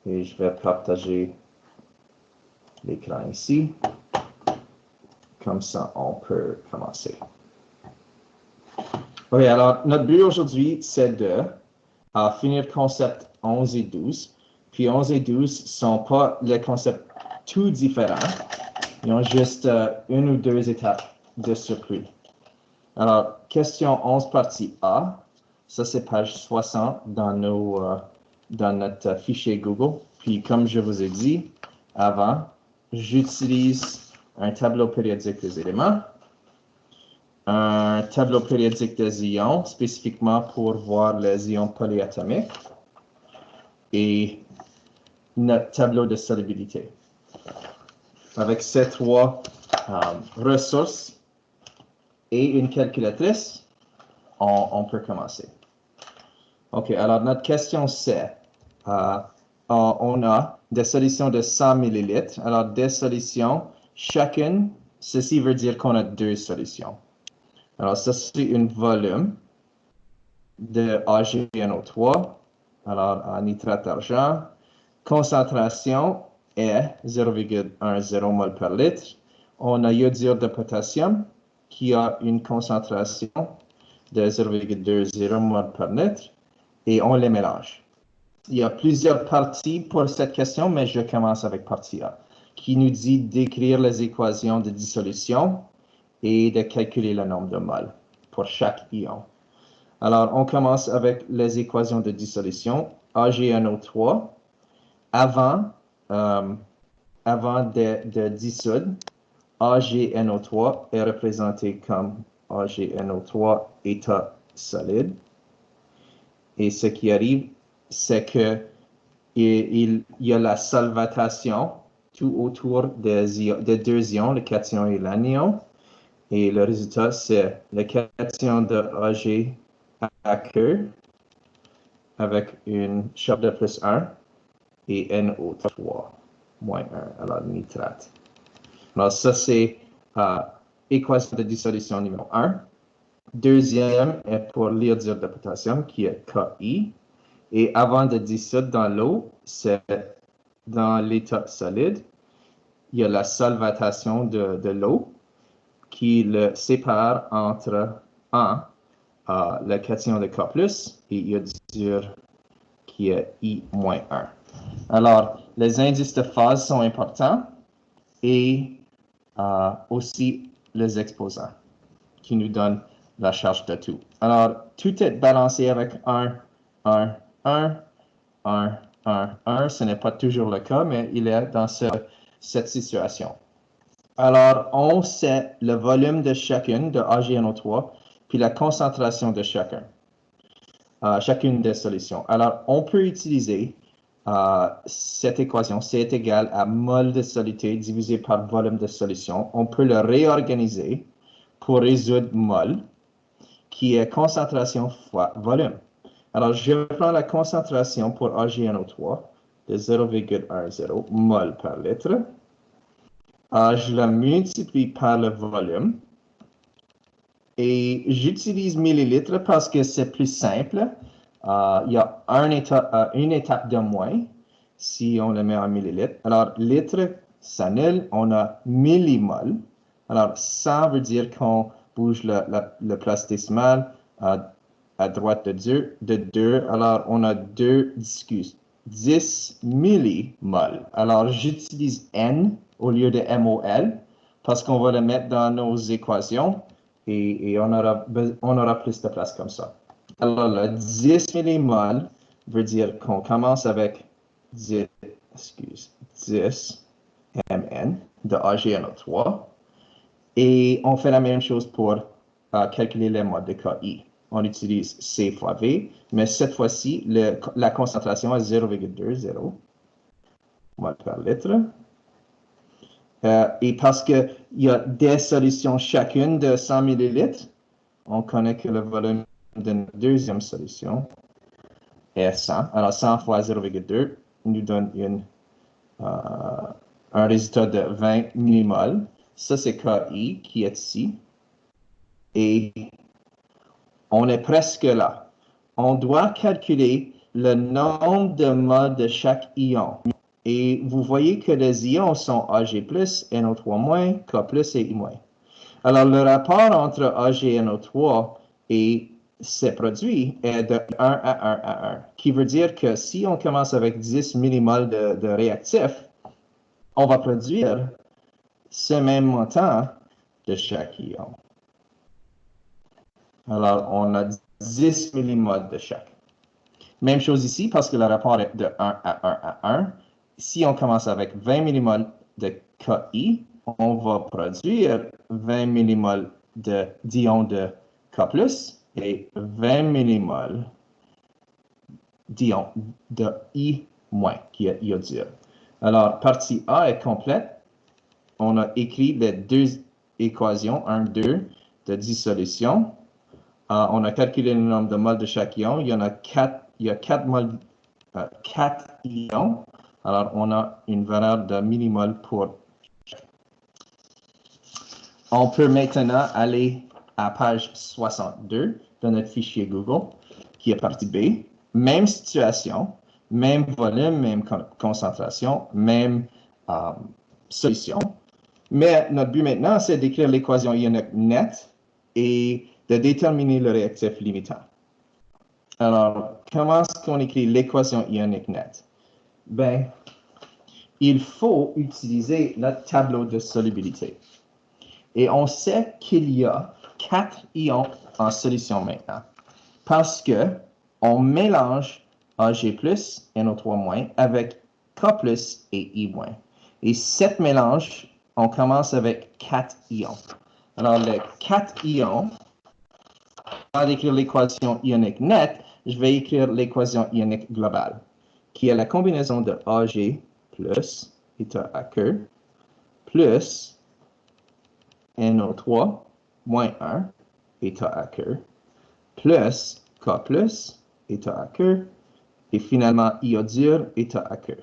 Et je vais partager l'écran ici. Comme ça, on peut commencer. OK, alors, notre but aujourd'hui, c'est de finir le concept 11 et 12. Puis 11 et 12 ne sont pas les concepts tout différents. Ils ont juste une ou deux étapes de circuit. Alors, question 11, partie A. Ça, c'est page 60 dans notre fichier Google. Puis, comme je vous ai dit avant, j'utilise un tableau périodique des éléments, un tableau périodique des ions, spécifiquement pour voir les ions polyatomiques, et notre tableau de solubilité. Avec ces trois ressources et une calculatrice, on peut commencer. OK, alors notre question c'est, on a des solutions de 100 ml. Alors, des solutions, chacune, ceci veut dire qu'on a deux solutions. Alors, ça, c'est un volume de AgNO3, alors en nitrate d'argent. Concentration est 0,10 mol par litre. On a iodure de potassium qui a une concentration de 0,20 mol par litre et on les mélange. Il y a plusieurs parties pour cette question, mais je commence avec partie A, qui nous dit d'écrire les équations de dissolution et de calculer le nombre de moles pour chaque ion. Alors, on commence avec les équations de dissolution. AgNO3, avant de dissoudre, AgNO3 est représenté comme AgNO3 état solide. Et ce qui arrive, c'est que il y a la solvatation tout autour des deux ions, le cation et l'anion. Et le résultat, c'est le cation de Ag aqueux avec une charge de plus 1 et NO3 moins 1, alors nitrate. Alors ça, c'est équation de dissolution numéro 1. Deuxième est pour l'iodure de potassium, qui est Ki. Et avant de dissoudre dans l'eau, c'est dans l'état solide, il y a la solvatation de l'eau qui le sépare entre le cation de K+, et iodure qui est I-1. Alors, les indices de phase sont importants et aussi les exposants qui nous donnent la charge de tout. Alors, tout est balancé avec 1, 1, 1, 1, 1, 1. Ce n'est pas toujours le cas, mais il est dans cette situation. Alors, on sait le volume de chacune de AgNO3, puis la concentration de chacune des solutions. Alors, on peut utiliser cette équation, C est égal à mol de soluté divisé par volume de solution. On peut le réorganiser pour résoudre mol, qui est concentration fois volume. Alors, je prends la concentration pour AgNO3 de 0,10 mol par litre. Je la multiplie par le volume. Et j'utilise millilitres parce que c'est plus simple. Il y a une étape de moins si on le met en millilitres. Alors, litre s'annule, on a millimol. Alors, ça veut dire qu'on bouge le place décimale à droite de 2. Alors, on a 10 millimol. Alors, j'utilise N au lieu de MOL parce qu'on va le mettre dans nos équations et on aura plus de place comme ça. Alors, le 10 millimol veut dire qu'on commence avec 10 mn de AgNO3 et on fait la même chose pour calculer les moles de Ki. On utilise C fois V, mais cette fois-ci, la concentration est 0,20 mol par litre. Et parce qu'il y a des solutions chacune de 100 ml, on connaît que le volume de la deuxième solution est 100. Alors 100 fois 0,2 nous donne un résultat de 20 millimol. Ça, c'est Ki qui est ici. Et on est presque là. On doit calculer le nombre de moles de chaque ion. Et vous voyez que les ions sont Ag+, NO3-, K+, et I-. Alors, le rapport entre Ag et NO3 et ces produits est de 1 à 1 à 1, qui veut dire que si on commence avec 10 millimoles de réactif, on va produire ce même montant de chaque ion. Alors, on a 10 millimoles de chaque. Même chose ici, parce que le rapport est de 1 à 1 à 1. Si on commence avec 20 millimoles de KI, on va produire 20 millimoles d'ion de K+, et 20 millimoles d'ion de I-, qui est iodure. Alors, partie A est complète. On a écrit les deux équations, 1, 2, de dissolution. On a calculé le nombre de moles de chaque ion. Il y a 4 ions. Alors, on a une valeur de millimoles pour chaque. On peut maintenant aller à page 62 de notre fichier Google, qui est partie B. Même situation, même volume, même concentration, même solution. Mais notre but maintenant, c'est d'écrire l'équation ionique nette et de déterminer le réactif limitant. Alors, comment est-ce qu'on écrit l'équation ionique nette? Ben, il faut utiliser notre tableau de solubilité. Et on sait qu'il y a 4 ions en solution maintenant, parce que on mélange Ag+, NO3- avec K+, et I-. Et cette mélange, on commence avec 4 ions. Alors, les 4 ions, avant d'écrire l'équation ionique nette, je vais écrire l'équation ionique globale, qui est la combinaison de Ag plus état aqueux plus NO3 moins 1 état aqueux plus K plus état aqueux et finalement iodure état aqueux.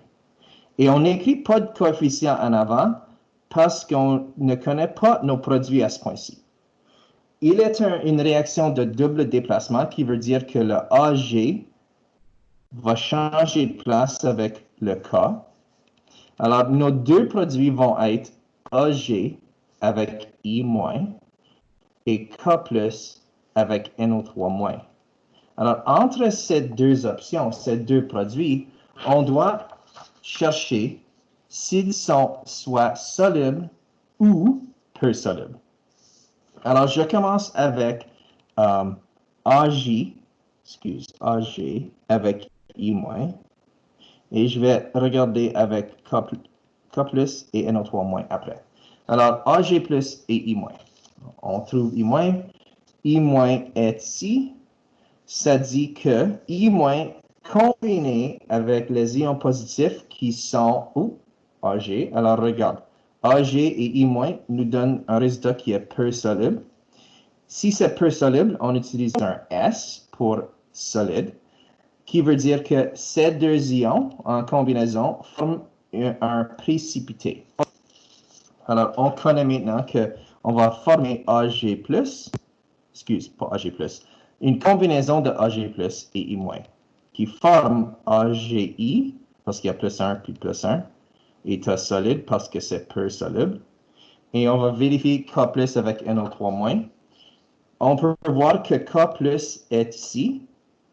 Et on n'écrit pas de coefficient en avant parce qu'on ne connaît pas nos produits à ce point-ci. Il est une réaction de double déplacement qui veut dire que le Ag va changer de place avec le K. Alors, nos deux produits vont être Ag avec I- et K plus avec NO3-. Alors, entre ces deux options, ces deux produits, on doit chercher s'ils sont soit solubles ou peu solubles. Alors, je commence avec Ag avec I-, et je vais regarder avec K plus et NO3- après. Alors, Ag plus et I-. On trouve I-. I- est ici. Ça dit que I- combiné avec les ions positifs qui sont Ag. Alors, regarde. Ag et I- nous donnent un résultat qui est peu soluble. Si c'est peu soluble, on utilise un S pour solide, qui veut dire que ces deux ions en combinaison forment un précipité. Alors, on connaît maintenant qu'on va former Ag+, pas Ag+, une combinaison de Ag+, et I-, qui forme AgI, parce qu'il y a plus 1 puis plus 1, état solide parce que c'est peu soluble. Et on va vérifier K+, avec NO3-. On peut voir que K+ est ici,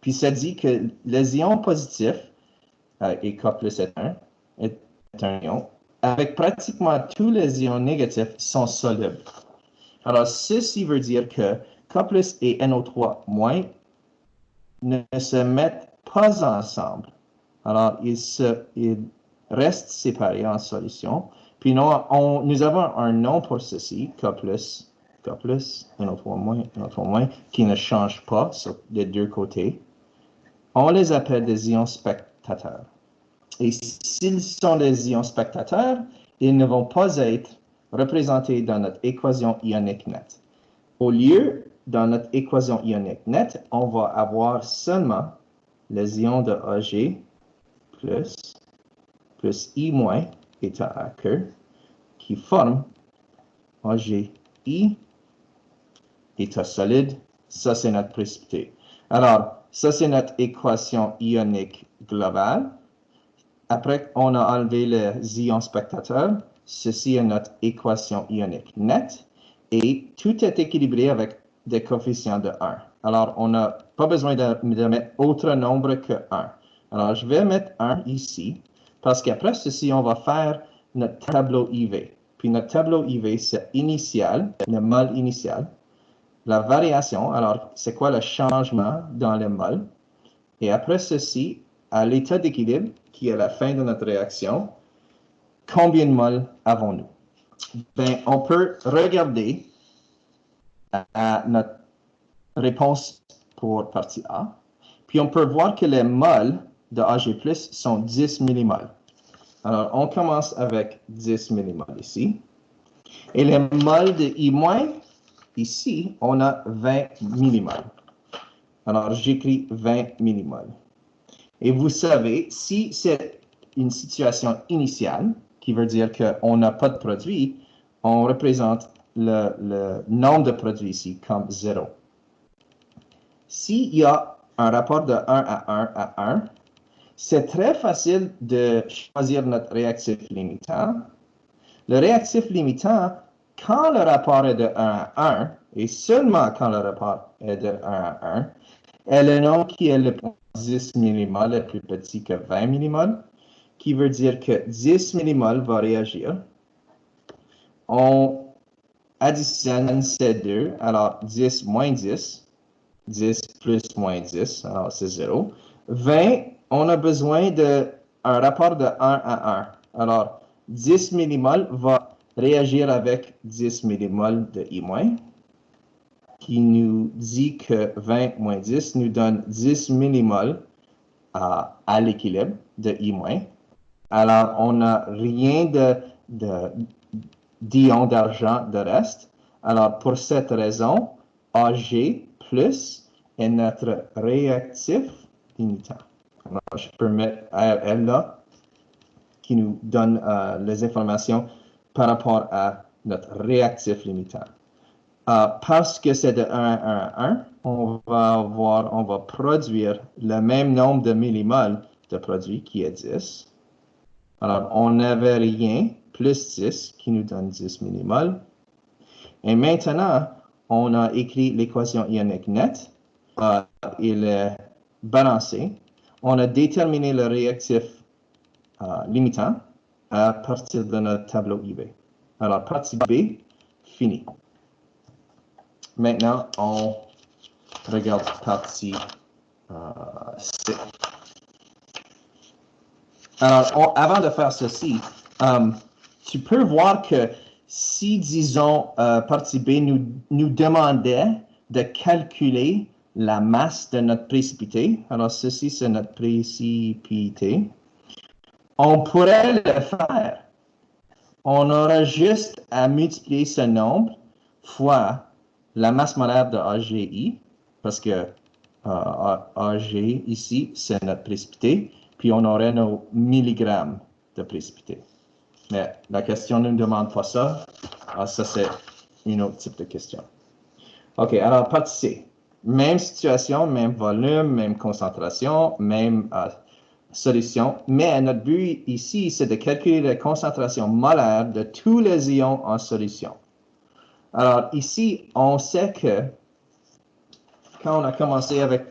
puis ça dit que les ions positifs, et K+ est un ion, avec pratiquement tous les ions négatifs sont solubles. Alors, ceci veut dire que K+ et NO3- ne se mettent pas ensemble. Alors, ils restent séparés en solution. Puis nous avons un nom pour ceci, K+, NO3-, qui ne change pas sur les deux côtés. On les appelle des ions spectateurs. Et s'ils sont des ions spectateurs, ils ne vont pas être représentés dans notre équation ionique nette. Au lieu, dans notre équation ionique nette, on va avoir seulement les ions de Ag plus I- état aqueux qui forment Agi état solide. Ça, c'est notre précipité. Alors, Ça, c'est notre équation ionique globale. Après, on a enlevé les ions spectateurs. Ceci est notre équation ionique nette. Et tout est équilibré avec des coefficients de 1. Alors, on n'a pas besoin de mettre autre nombre que 1. Alors, je vais mettre 1 ici, parce qu'après ceci, on va faire notre tableau IV. Puis notre tableau IV, c'est initial, le mol initial. La variation, alors, c'est quoi le changement dans le mol? Et après ceci, à l'état d'équilibre, qui est la fin de notre réaction, combien de moles avons-nous? Ben, on peut regarder à notre réponse pour partie A, puis on peut voir que les moles de Ag+ sont 10 millimoles. Alors, on commence avec 10 millimoles ici. Et les moles de I-, ici, on a 20 millimoles. Alors, j'écris 20 millimoles. Et vous savez, si c'est une situation initiale, qui veut dire qu'on n'a pas de produit, on représente le nombre de produits ici comme 0. S'il y a un rapport de 1 à 1 à 1, c'est très facile de choisir notre réactif limitant. Le réactif limitant, quand le rapport est de 1 à 1, et seulement quand le rapport est de 1 à 1, est le nombre qui est le plus 10 millimoles est plus petit que 20 millimoles, qui veut dire que 10 millimoles va réagir. On additionne ces deux, alors 10 moins 10, 10 plus moins 10, alors c'est 0. 20, on a besoin d'un rapport de 1 à 1. Alors, 10 millimoles va réagir avec 10 millimoles de I-, qui nous dit que 20 moins 10 nous donne 10 millimoles à l'équilibre de I-. Alors, on n'a rien d'ion d'argent de reste. Alors, pour cette raison, Ag+ est notre réactif limitant. Alors, je peux mettre elle là, qui nous donne les informations par rapport à notre réactif limitant. Parce que c'est de 1 à 1, on va produire le même nombre de millimoles de produit qui est 10. Alors, on n'avait rien, plus 10, qui nous donne 10 millimoles. Et maintenant, on a écrit l'équation ionique nette. Il est balancé. On a déterminé le réactif limitant à partir de notre tableau IV. Alors, partie B, fini. Maintenant, on regarde partie C. Alors, avant de faire ceci, tu peux voir que si, disons, partie B nous demandait de calculer la masse de notre précipité, alors ceci c'est notre précipité, on pourrait le faire. On aura juste à multiplier ce nombre fois la masse molaire de AGI, parce que AG ici, c'est notre précipité, puis on aurait nos milligrammes de précipité. Mais la question ne nous demande pas ça. Ça, c'est une autre type de question. OK, alors partie C. Même situation, même volume, même concentration, même solution. Mais notre but ici, c'est de calculer la concentration molaire de tous les ions en solution. Alors ici, on sait que quand on a commencé avec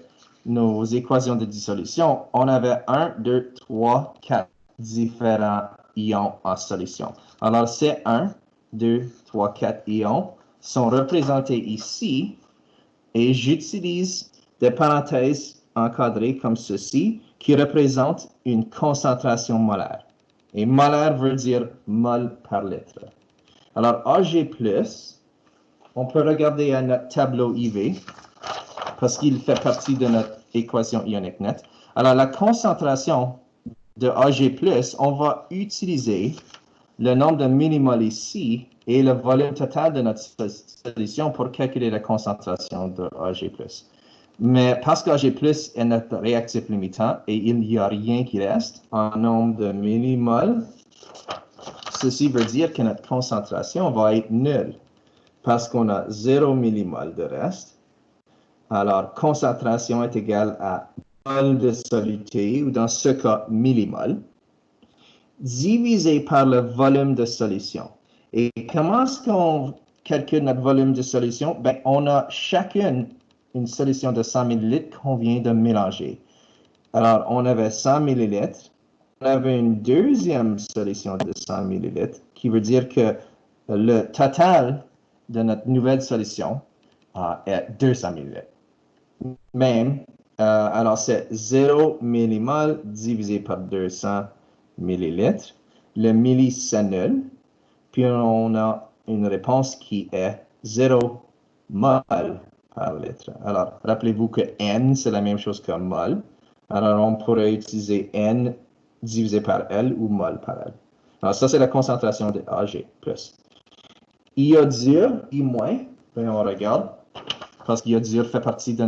nos équations de dissolution, on avait 1, 2, 3, 4 différents ions en solution. Alors, ces 1, 2, 3, 4 ions sont représentés ici et j'utilise des parenthèses encadrées comme ceci qui représentent une concentration molaire. Et molaire veut dire mol par litre. Alors, Ag+, on peut regarder à notre tableau IV parce qu'il fait partie de notre équation ionique nette. Alors, la concentration de Ag+, on va utiliser le nombre de millimoles ici et le volume total de notre solution pour calculer la concentration de Ag+. Mais parce qu'Ag+ est notre réactif limitant et il n'y a rien qui reste en nombre de millimoles, ceci veut dire que notre concentration va être nulle parce qu'on a 0 millimoles de reste. Alors, concentration est égale à mol de soluté, ou dans ce cas, millimol, divisé par le volume de solution. Et comment est-ce qu'on calcule notre volume de solution? Ben, on a chacune une solution de 100 ml qu'on vient de mélanger. Alors, on avait 100 ml. On avait une deuxième solution de 100 ml, qui veut dire que le total de notre nouvelle solution est 200 ml. Même, alors c'est 0 millimol divisé par 200 millilitres. Le milli s'annule, puis on a une réponse qui est 0 mol par litre. Alors, rappelez-vous que N, c'est la même chose que mol. Alors, on pourrait utiliser N divisé par L ou mol par L. Alors, ça, c'est la concentration de Ag+. Iodure, I-, ben, on regarde, parce qu'iodure fait partie de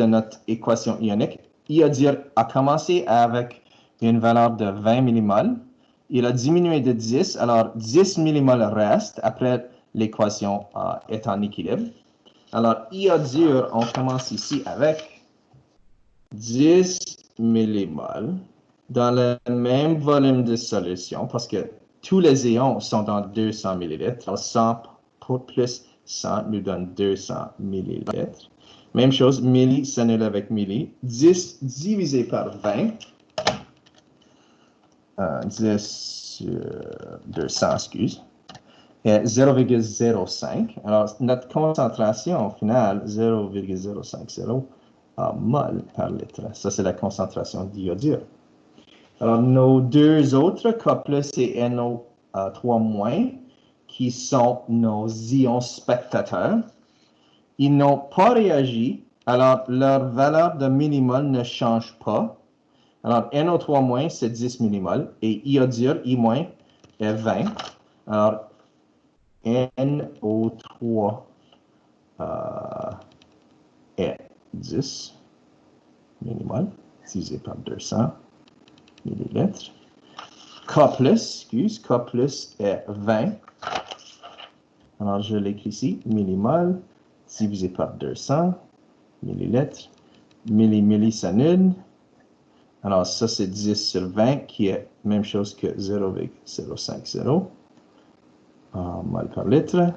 notre équation ionique. Iodure a commencé avec une valeur de 20 millimol. Il a diminué de 10, alors 10 millimol reste après l'équation est en équilibre. Alors, iodure, on commence ici avec 10 millimol dans le même volume de solution, parce que tous les ions sont dans 200 millilitres. Alors, 100 plus 100 nous donne 200 millilitres. Même chose, milli s'annule avec milli. 10 divisé par 20. 10 sur 200, excuse. Et 0,05. Alors, notre concentration finale, 0,050 mol par litre. Ça, c'est la concentration d'iodure. Alors, nos deux autres, K+, et NO3-, qui sont nos ions spectateurs, ils n'ont pas réagi, alors leur valeur de millimol ne change pas. Alors, NO3-, c'est 10 millimol, et iodure, I-, est 20. Alors, NO3 est 10 millimol, divisé par 200 millilitres. K+, est 20. Alors, je l'écris ici, millimol, divisé par 200 millilitres. Milli s'annule. Alors, ça, c'est 10 sur 20, qui est même chose que 0,050 mol par litre.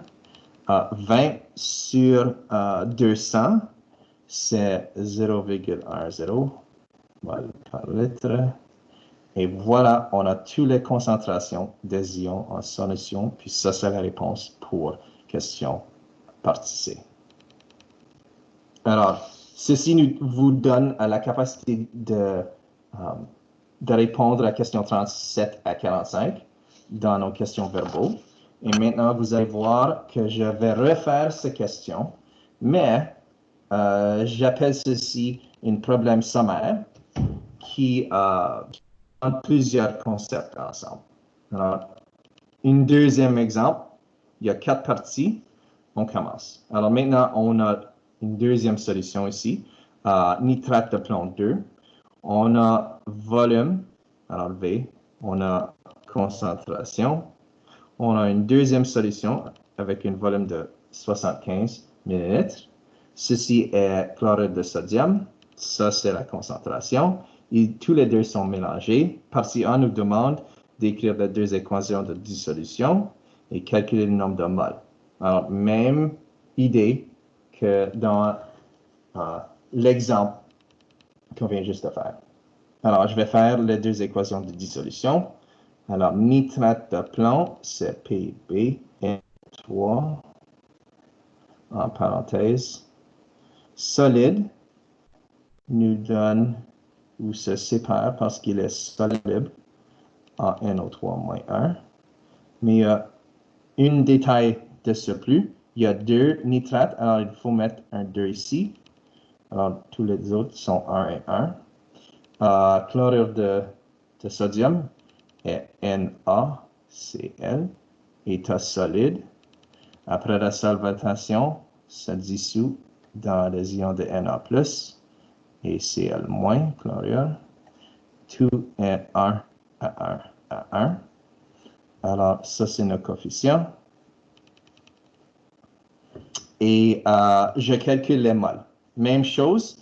20 sur 200, c'est 0,10 mol par litre. Et voilà, on a toutes les concentrations des ions en solution, puis ça, c'est la réponse pour question partie C. Alors, ceci vous donne la capacité de répondre à questions 37 à 45 dans nos questions verbaux. Et maintenant, vous allez voir que je vais refaire ces questions, mais j'appelle ceci un problème sommaire qui a plusieurs concepts ensemble. Alors, un deuxième exemple, il y a 4 parties, on commence. Alors maintenant, on a une deuxième solution ici, nitrate de plomb 2. On a volume, alors V, on a concentration. On a une deuxième solution avec un volume de 75 ml. Ceci est chlorure de sodium. Ça, c'est la concentration. Et tous les deux sont mélangés. Partie 1 nous demande d'écrire les deux équations de dissolution et calculer le nombre de moles. Alors, même idée que dans l'exemple qu'on vient juste de faire. Alors, je vais faire les deux équations de dissolution. Alors, nitrate de plomb, c'est PbN3, en parenthèse. Solide nous donne, ou se sépare parce qu'il est soluble en NO3-1. Mais il y a un détail de surplus. Il y a 2 nitrates, alors il faut mettre un 2 ici. Alors, tous les autres sont 1 et 1. Chlorure de sodium est NaCl, état solide. Après la solvatation, ça dissout dans les ions de Na+, et Cl-, chlorure. Tout est 1 à 1 à 1. Alors, ça, c'est nos coefficients. et je calcule les moles. Même chose,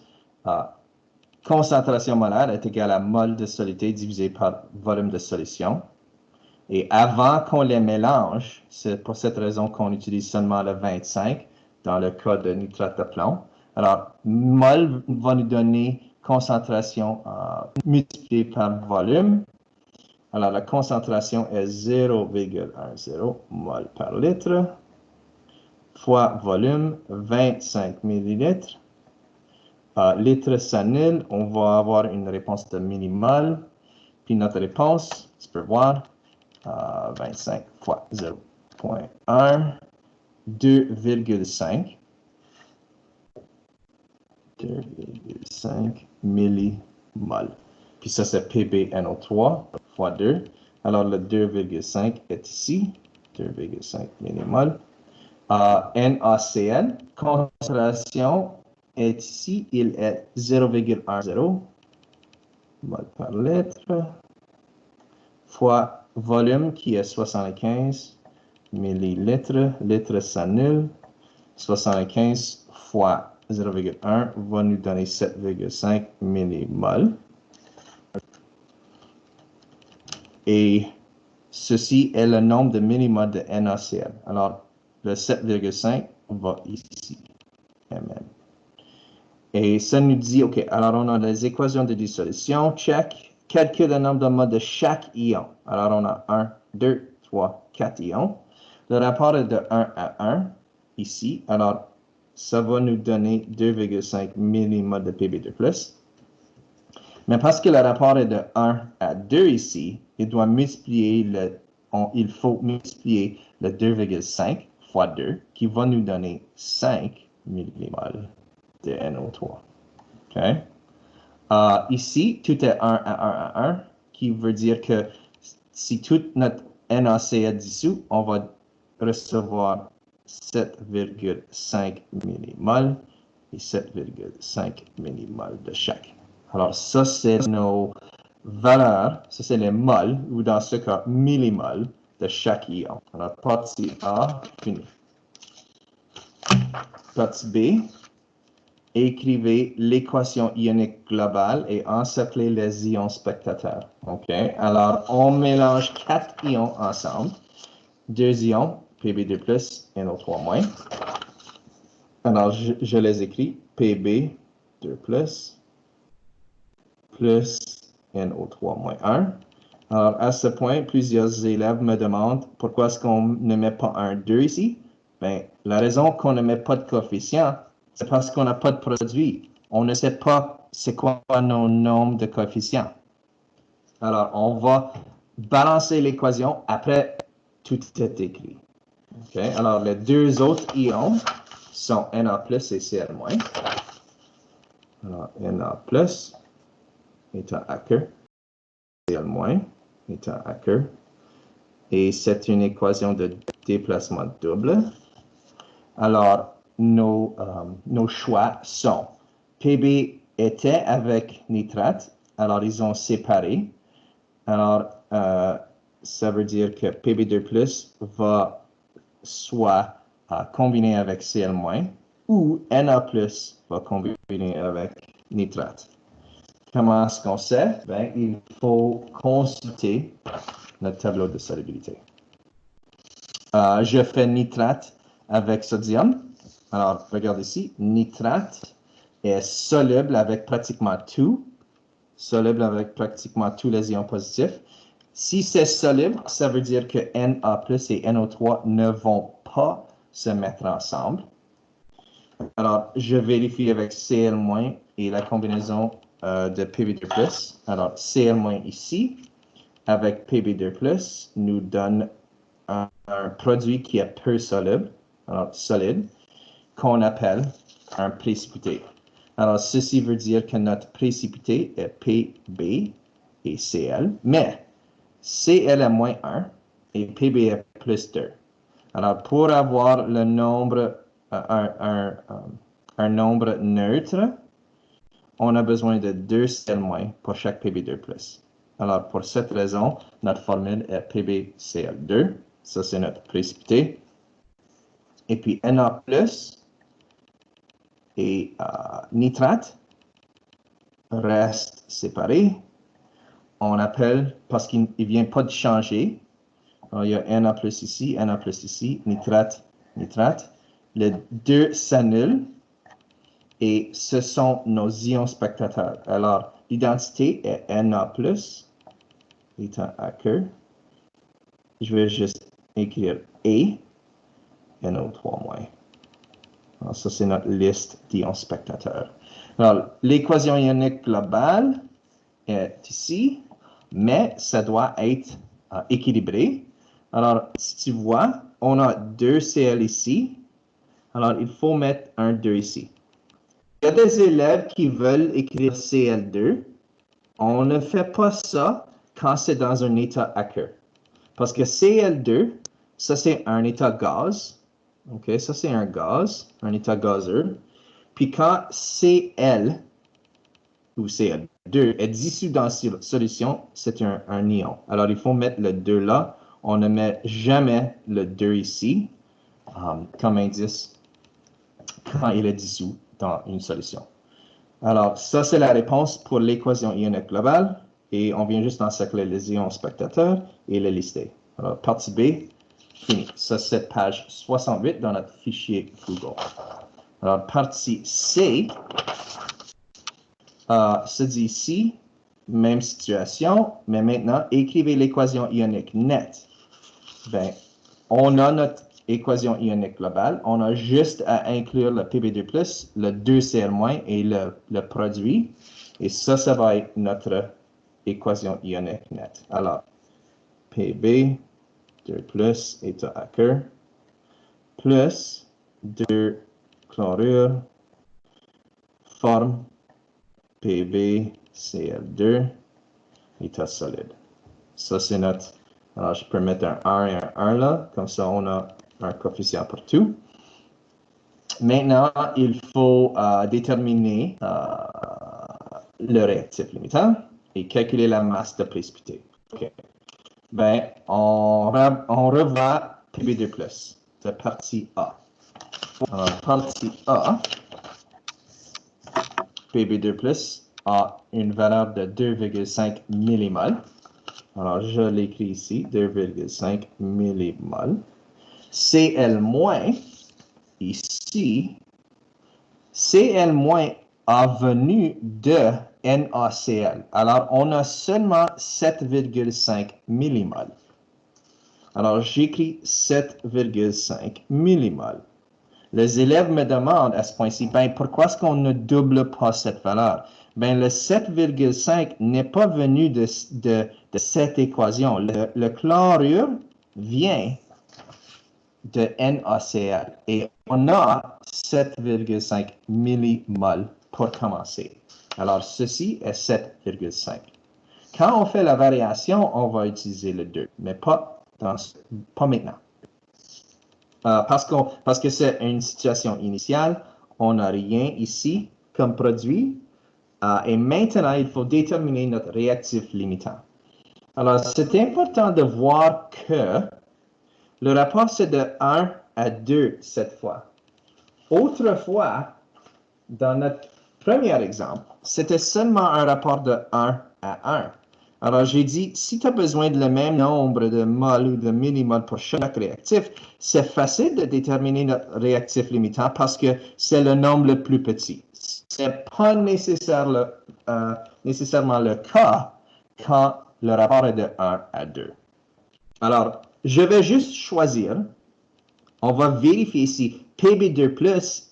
concentration molaire est égale à mol de soluté divisé par volume de solution. Et avant qu'on les mélange, c'est pour cette raison qu'on utilise seulement le 25 dans le cas de nitrate de plomb. Alors, mol va nous donner concentration multipliée par volume. Alors, la concentration est 0,10 mol par litre fois volume, 25 millilitres. Litre s'annule, on va avoir une réponse de millimol. Puis notre réponse, tu peux voir, 25 fois 0,1, 2,5. 2,5 millimol. Puis ça, c'est PbNO3 fois 2. Alors, le 2,5 est ici, 2,5 millimol. NaCl, concentration est ici, il est 0,10 mol par litre fois volume qui est 75 millilitres, litre s'annule, 75 fois 0,1 va nous donner 7,5 millimol. Et ceci est le nombre de millimoles de NaCl. Alors, le 7,5 va ici, Mn. Et ça nous dit, OK, alors on a les équations de dissolution, check. Calcule le nombre de moles de chaque ion. Alors, on a 1, 2, 3, 4 ions. Le rapport est de 1 à 1, ici. Alors, ça va nous donner 2,5 millimoles de Pb2+. Mais parce que le rapport est de 1 à 2 ici, il faut multiplier le 2,5 fois 2, qui va nous donner 5 millimoles de NO3. OK? Ici, tout est 1 à 1 à 1, qui veut dire que si tout notre NaC est dissous, on va recevoir 7,5 millimoles et 7,5 millimoles de chaque. Alors, ça, c'est nos valeurs, ça, c'est les moles, ou dans ce cas, millimoles de chaque ion. Alors, partie A, finie. Partie B, écrivez l'équation ionique globale et encerclez les ions spectateurs. OK? Alors, on mélange 4 ions ensemble. 2 ions, Pb2+, NO3-. Alors, je les écris. Pb2+, plus NO3-1. Alors, à ce point, plusieurs élèves me demandent pourquoi est-ce qu'on ne met pas un 2 ici? Bien, la raison qu'on ne met pas de coefficient, c'est parce qu'on n'a pas de produit. On ne sait pas c'est quoi nos nombres de coefficients. Alors, on va balancer l'équation après tout est écrit. Okay? Alors, les deux autres ions sont Na+ et Cl-. Alors, Na+ est un Acker, Cl- est un Acker. Et c'est une équation de déplacement double. Alors, nos choix sont Pb était avec nitrate, alors ils ont séparé. Alors, ça veut dire que Pb2+ va soit combiner avec Cl- ou Na+ va combiner avec nitrate. Comment est-ce qu'on sait? Ben, il faut consulter notre tableau de solubilité. Je fais nitrate avec sodium. Alors, regarde ici, nitrate est soluble avec pratiquement tout. Soluble avec pratiquement tous les ions positifs. Si c'est soluble, ça veut dire que Na+ et NO3 ne vont pas se mettre ensemble. Alors, je vérifie avec Cl- et la combinaison de Pb2+. Alors, Cl- ici, avec Pb2+, nous donne un produit qui est peu soluble, alors solide, qu'on appelle un précipité. Alors, ceci veut dire que notre précipité est Pb et Cl, mais Cl est moins 1 et Pb est plus 2. Alors, pour avoir le nombre, un nombre neutre, on a besoin de 2 Cl- pour chaque Pb2+. Alors, pour cette raison, notre formule est PbCl2. Ça, c'est notre précipité. Et puis, Na+, et nitrate restent séparés. On appelle, parce qu'il ne vient pas de changer, alors, il y a Na plus ici, Na plus ici, nitrate, nitrate. Les deux s'annulent et ce sont nos ions spectateurs. Alors, l'identité est Na plus, étant Acker. Je vais juste écrire E, NO3-. Alors, ça, c'est notre liste d'ions spectateurs. Alors, l'équation ionique globale est ici, mais ça doit être équilibré. Alors, si tu vois, on a 2 Cl ici. Alors, il faut mettre un 2 ici. Il y a des élèves qui veulent écrire Cl2. On ne fait pas ça quand c'est dans un état aqueux. Parce que Cl2, ça c'est un état gaz. OK, ça c'est un gaz, un état gazeux. Puis quand Cl ou Cl2 est dissous dans la solution, c'est un ion. Alors, il faut mettre le 2 là. On ne met jamais le 2 ici comme indice quand il est dissous dans une solution. Alors, ça, c'est la réponse pour l'équation ionique globale. Et on vient juste encercler les ions spectateurs et les lister. Alors, partie B, fini. Ça, c'est page 68 dans notre fichier Google. Alors, partie C, se dit ici, même situation, mais maintenant, écrivez l'équation ionique nette. Ben, on a notre équation ionique globale. On a juste à inclure le Pb2+, le 2Cl- et le produit. Et ça va être notre équation ionique nette. Alors, Pb2+ est à Acker plus 2 chlorure forme PbCl2 état solide. Ça, c'est notre... Alors, je peux mettre un 1 et un 1 là. Comme ça, on a un coefficient pour tout. Maintenant, il faut déterminer le réactif limitant et calculer la masse de précipité. OK. Ben, on revoit Pb2+. C'est partie A. Alors, partie A, Pb2+, a une valeur de 2,5 millimol. Alors, je l'écris ici, 2,5 millimol. Cl-, ici, Cl- a venu de NaCl. Alors, on a seulement 7,5 millimol. Alors, j'écris 7,5 millimol. Les élèves me demandent à ce point-ci, ben, pourquoi est-ce qu'on ne double pas cette valeur? Ben, le 7,5 n'est pas venu de cette équation. Le chlorure vient de NaCl et on a 7,5 millimol pour commencer. Alors, ceci est 7,5. Quand on fait la variation, on va utiliser le 2, mais pas maintenant. Parce que c'est une situation initiale, on n'a rien ici comme produit. Et maintenant, il faut déterminer notre réactif limitant. Alors, c'est important de voir que le rapport, c'est de 1 à 2 cette fois. Autrefois, dans notre premier exemple, c'était seulement un rapport de 1 à 1. Alors, j'ai dit, si tu as besoin de le même nombre de mol ou de millimol pour chaque réactif, c'est facile de déterminer notre réactif limitant parce que c'est le nombre le plus petit. Ce n'est pas nécessairement le cas quand le rapport est de 1 à 2. Alors, je vais juste choisir. On va vérifier si Pb2+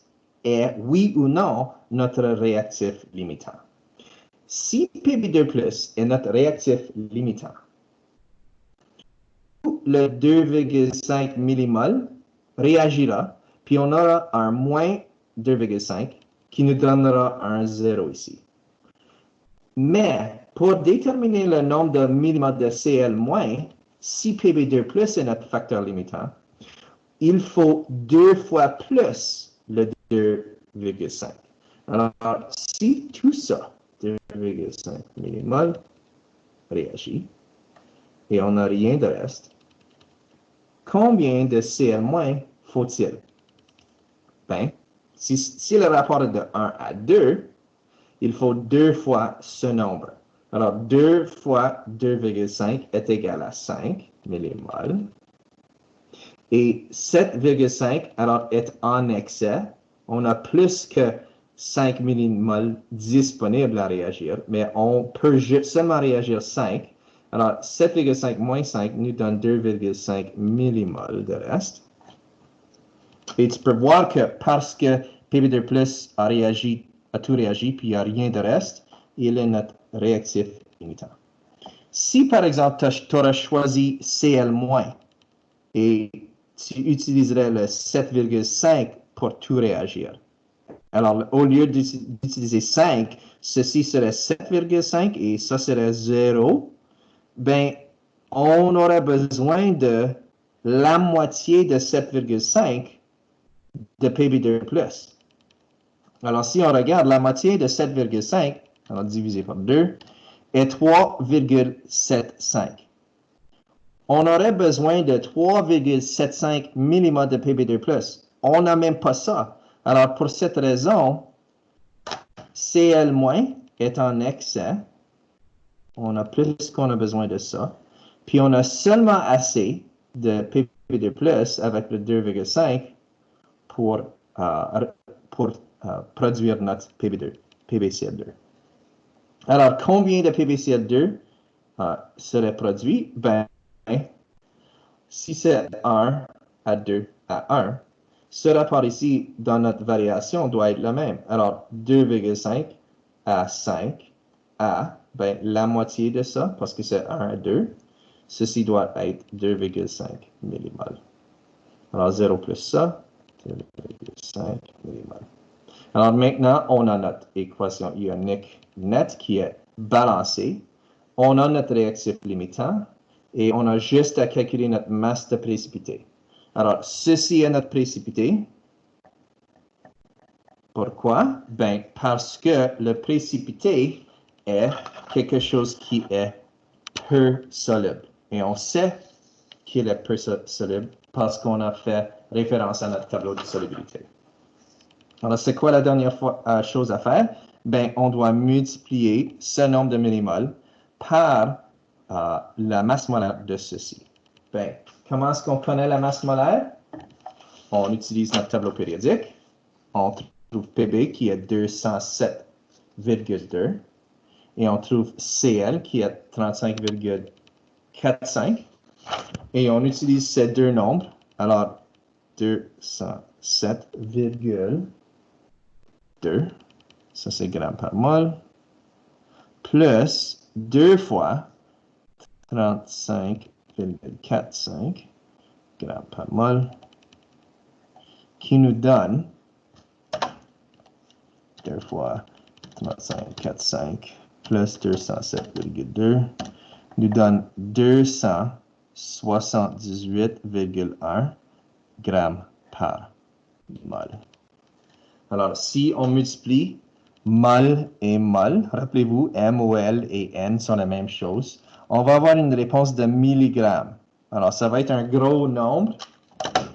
est oui ou non notre réactif limitant. Si Pb2+ est notre réactif limitant, le 2,5 millimol réagira, puis on aura un moins 2,5 qui nous donnera un 0 ici. Mais pour déterminer le nombre de millimol de Cl-, si Pb2+ est notre facteur limitant, il faut 2 fois plus le 2,5. Alors, si tout ça, 2,5 millimol, réagit, et on n'a rien de reste, combien de Cl- faut-il? Ben, Si le rapport est de 1 à 2, il faut 2 fois ce nombre. Alors, 2 fois 2,5 est égal à 5 millimoles. Et 7,5 alors est en excès. On a plus que 5 millimoles disponibles à réagir, mais on peut seulement réagir 5. Alors, 7,5 moins 5 nous donne 2,5 millimoles de reste. Et tu peux voir que parce que PB2+ a tout réagi, puis il n'y a rien de reste, il est notre réactif limitant. Si, par exemple, tu aurais choisi Cl- et tu utiliserais le 7,5 pour tout réagir. Alors, au lieu d'utiliser 5, ceci serait 7,5 et ça serait 0. Ben, on aurait besoin de la moitié de 7,5 de PB2+. Alors, si on regarde la moitié de 7,5, alors divisé par 2, est 3,75. On aurait besoin de 3,75 millimoles de PB2+. On n'a même pas ça. Alors, pour cette raison, Cl- est en excès. On a plus qu'on a besoin de ça. Puis, on a seulement assez de PB2+ avec le 2,5 pour produire notre PbCl2. Alors, combien de PbCl2 serait produit? Ben, si c'est 1 à 2 à 1, ce rapport ici, dans notre variation, doit être le même. Alors, 2,5 à 5 à, ben, la moitié de ça, parce que c'est 1 à 2, ceci doit être 2,5 millimoles. Alors, 0 plus ça, 2,5 millimoles. Alors maintenant, on a notre équation ionique nette qui est balancée. On a notre réactif limitant et on a juste à calculer notre masse de précipité. Alors, ceci est notre précipité. Pourquoi? Ben, parce que le précipité est quelque chose qui est peu soluble. Et on sait qu'il est peu soluble parce qu'on a fait référence à notre tableau de solubilité. Alors, c'est quoi la dernière chose à faire? Ben, on doit multiplier ce nombre de millimoles par la masse molaire de ceci. Ben, comment est-ce qu'on connaît la masse molaire? On utilise notre tableau périodique. On trouve Pb qui est 207,2 et on trouve Cl qui est 35,45 et on utilise ces deux nombres. Alors, 207,2 ça c'est grammes par mol, plus 2 fois 35,45 grammes par mol, qui nous donne 2 fois 35,45 plus 207,2 nous donne 278,1 grammes par mol. Alors, si on multiplie mol et mol, rappelez-vous, MOL et N sont la même chose, on va avoir une réponse de milligrammes. Alors, ça va être un gros nombre.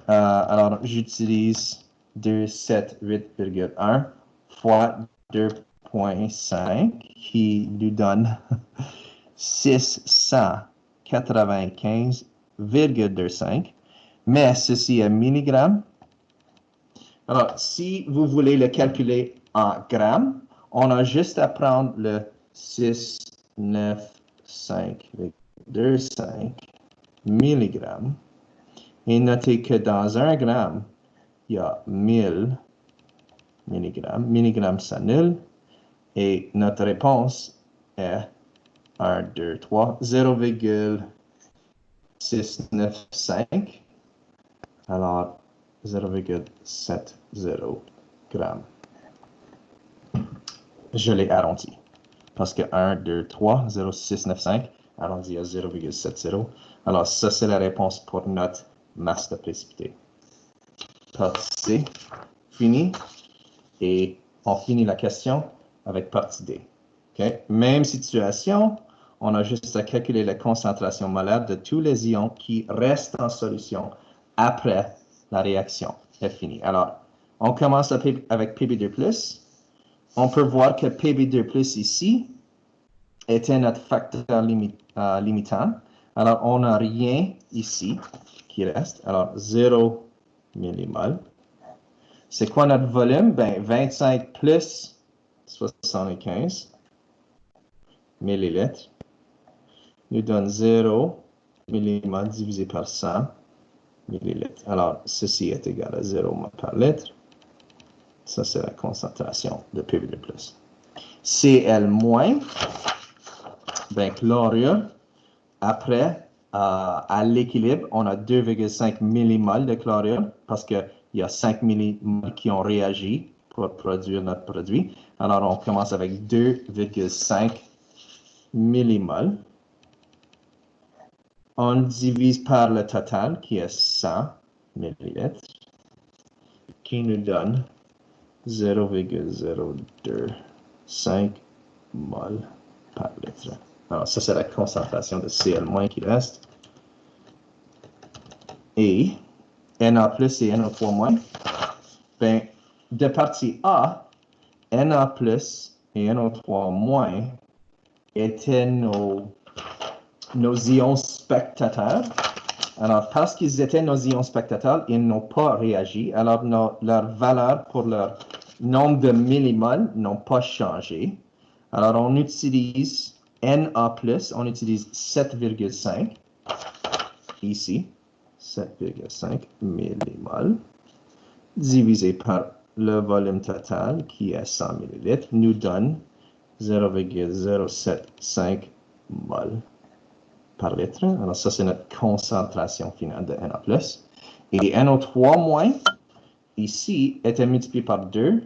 Alors, j'utilise 278,1 fois 2,5 qui nous donne 695,25, mais ceci est milligrammes. Alors, si vous voulez le calculer en grammes, on a juste à prendre le 695,25 milligrammes et noter que dans 1 gramme, il y a 1000 milligrammes. Milligrammes s'annule et notre réponse est 1, 2, 3, 0,695. Alors, 0,70 grammes. Je l'ai arrondi. Parce que 1, 2, 3, 0,695, arrondi à 0,70. Alors, ça, c'est la réponse pour notre masse de précipité. Partie C, fini. Et on finit la question avec partie D. Okay? Même situation, on a juste à calculer la concentration molaire de tous les ions qui restent en solution après la réaction est finie. Alors, On commence avec PB2+. On peut voir que PB2+ ici était notre facteur limitant. Alors, on n'a rien ici qui reste. Alors, 0 millimol. C'est quoi notre volume? Ben, 25 plus 75 millilitres nous donne 0 millimol divisé par 100 millilitres. Alors, ceci est égal à 0 mol par litre. Ça, c'est la concentration de PB2+. Cl-, ben, chlorure, après, à l'équilibre, on a 2,5 millimoles de chlorure parce qu'il y a 5 millimoles qui ont réagi pour produire notre produit. Alors, on commence avec 2,5 millimoles. On divise par le total, qui est 100 millilitres, qui nous donne 0,025 mol par litre. Alors, ça, c'est la concentration de Cl- qui reste. Et Na+ et NO3-, ben, de partie A, Na+ et NO3- étaient nos ions spectateurs. Alors, parce qu'ils étaient nos ions spectateurs, ils n'ont pas réagi. Alors, leur valeur pour leur nombre de millimoles n'ont pas changé. Alors, on utilise Na+, on utilise 7,5 ici, 7,5 millimoles, divisé par le volume total, qui est 100 millilitres, nous donne 0,075 mol par litre. Alors, ça, c'est notre concentration finale de Na+. Et NO3- ici était multiplié par 2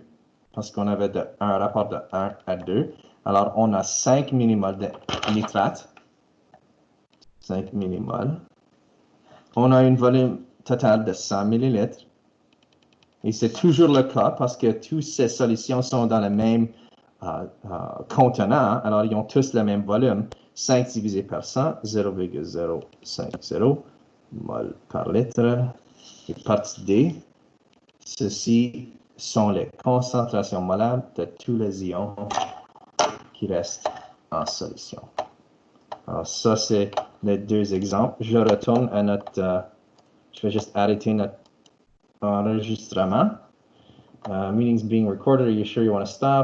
parce qu'on avait un rapport de 1 à 2. Alors, on a 5 millimoles de nitrate. 5 millimoles. On a un volume total de 100 millilitres. Et c'est toujours le cas parce que toutes ces solutions sont dans le même contenant. Alors, ils ont tous le même volume. 5 divisé par 100, 0,050 mol par litre. Et partie D, ceci sont les concentrations molaires de tous les ions qui restent en solution. Alors, ça, c'est les deux exemples. Je retourne à notre... je vais juste arrêter notre enregistrement. Meeting's being recorded. Are you sure you want to stop?